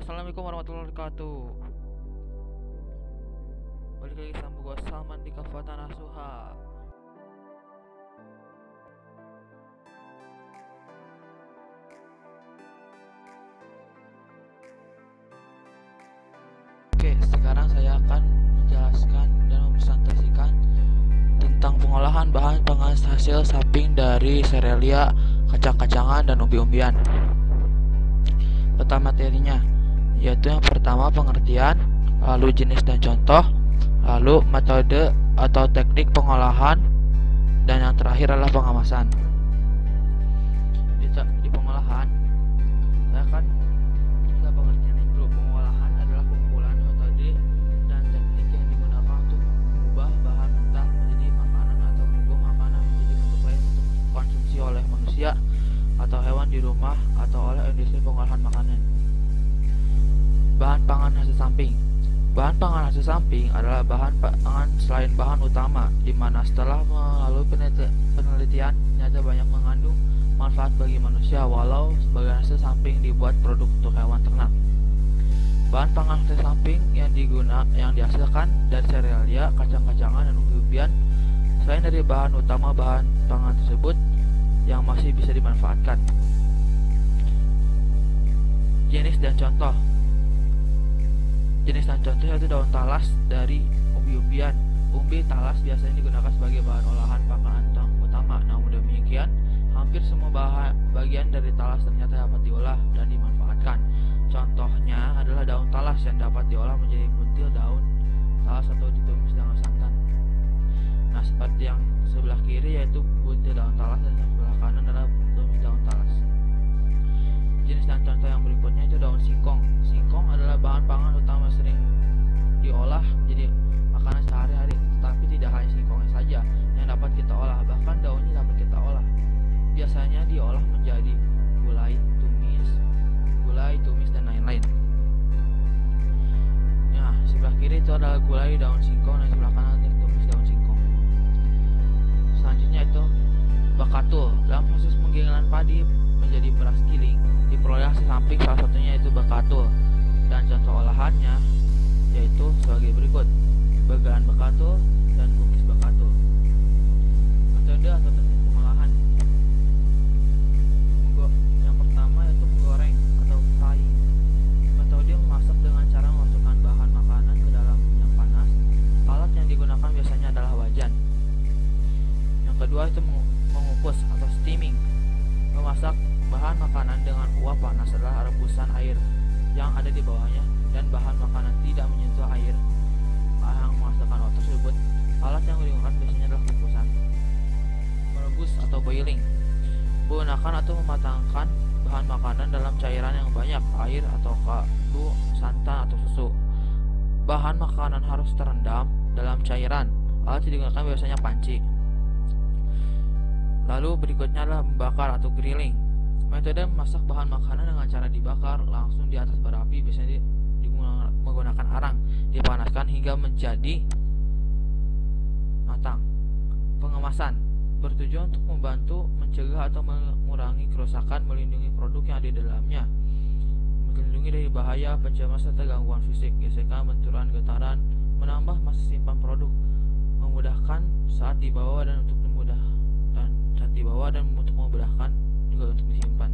Assalamualaikum warahmatullahi wabarakatuh. Balik lagi sama gua Salman di Kafatan Asuha. Oke, sekarang saya akan menjelaskan dan mempresentasikan tentang pengolahan bahan pangan hasil samping dari serealia, kacang-kacangan, dan umbi-umbian. Peta materinya, yaitu yang pertama pengertian, lalu jenis dan contoh, lalu metode atau teknik pengolahan, dan yang terakhir adalah pengemasan. Di pengolahan, saya akan kita pengertian ini dulu. Pengolahan adalah kumpulan metode dan teknik yang digunakan untuk mengubah bahan mentah menjadi makanan atau mengubah makanan menjadi bentuk lain untuk konsumsi oleh manusia atau hewan di rumah atau oleh industri pengolahan makanan. Bahan pangan hasil samping. Bahan pangan hasil samping adalah bahan pangan selain bahan utama, di mana setelah melalui penelitian ternyata banyak mengandung manfaat bagi manusia, walau sebagian hasil samping dibuat produk untuk hewan ternak. Bahan pangan hasil samping yang dihasilkan dari serealia, kacang-kacangan, dan umbi-umbian selain dari bahan utama bahan pangan tersebut yang masih bisa dimanfaatkan. Jenis dan contoh. Jenis dan contoh yaitu daun talas dari umbi-umbian. Umbi talas biasanya digunakan sebagai bahan olahan makanan utama. Namun demikian, hampir semua bagian dari talas ternyata dapat diolah dan dimanfaatkan. Contohnya adalah daun talas yang dapat diolah menjadi buntil daun talas atau ditumis dengan santan. Nah, seperti yang sebelah kiri yaitu buntil daun talas, dan yang sebelah kanan adalah tumis daun talas. Jenis dan contoh yang berikutnya itu daun singkong. Singkong adalah bahan pangan utama sering diolah jadi makanan sehari-hari. Tetapi tidak hanya singkongnya saja yang dapat kita olah, bahkan daunnya dapat kita olah. Biasanya diolah menjadi gulai, tumis, dan lain-lain. Nah, sebelah kiri itu adalah gulai daun singkong, dan sebelah kanan adalah tumis daun singkong. Selanjutnya itu bakatul. Dalam proses penggilingan padi menjadi beras giling diperoleh hasil samping, salah satunya yaitu bakatul, dan contoh olahannya yaitu sebagai berikut: bagaan bakatul dan kukis bakatul. Metode atau teknik pengolahan. Yang pertama yaitu menggoreng atau frying. Metode memasak dengan cara memasukkan bahan makanan ke dalam minyak panas. Alat yang digunakan biasanya adalah wajan. Yang kedua itu mengukus atau steaming. Memasak bahan makanan dengan uap panas adalah rebusan air yang ada di bawahnya dan bahan makanan tidak menyentuh air yang menghasilkan uap tersebut. Alat yang digunakan biasanya adalah kukusan. Merebus atau boiling. Menggunakan atau mematangkan bahan makanan dalam cairan yang banyak, air atau kaldu, santan atau susu. Bahan makanan harus terendam dalam cairan. Alat yang digunakan biasanya panci. Lalu berikutnya adalah membakar atau grilling. Metode memasak bahan makanan dengan cara dibakar langsung di atas bara api, biasanya menggunakan arang, dipanaskan hingga menjadi matang. Pengemasan bertujuan untuk membantu mencegah atau mengurangi kerusakan, melindungi produk yang ada di dalamnya, melindungi dari bahaya, pencemaran serta gangguan fisik, gesekan, benturan, getaran, menambah masa simpan produk, memudahkan saat dibawa dan untuk memudahkan juga untuk disimpan.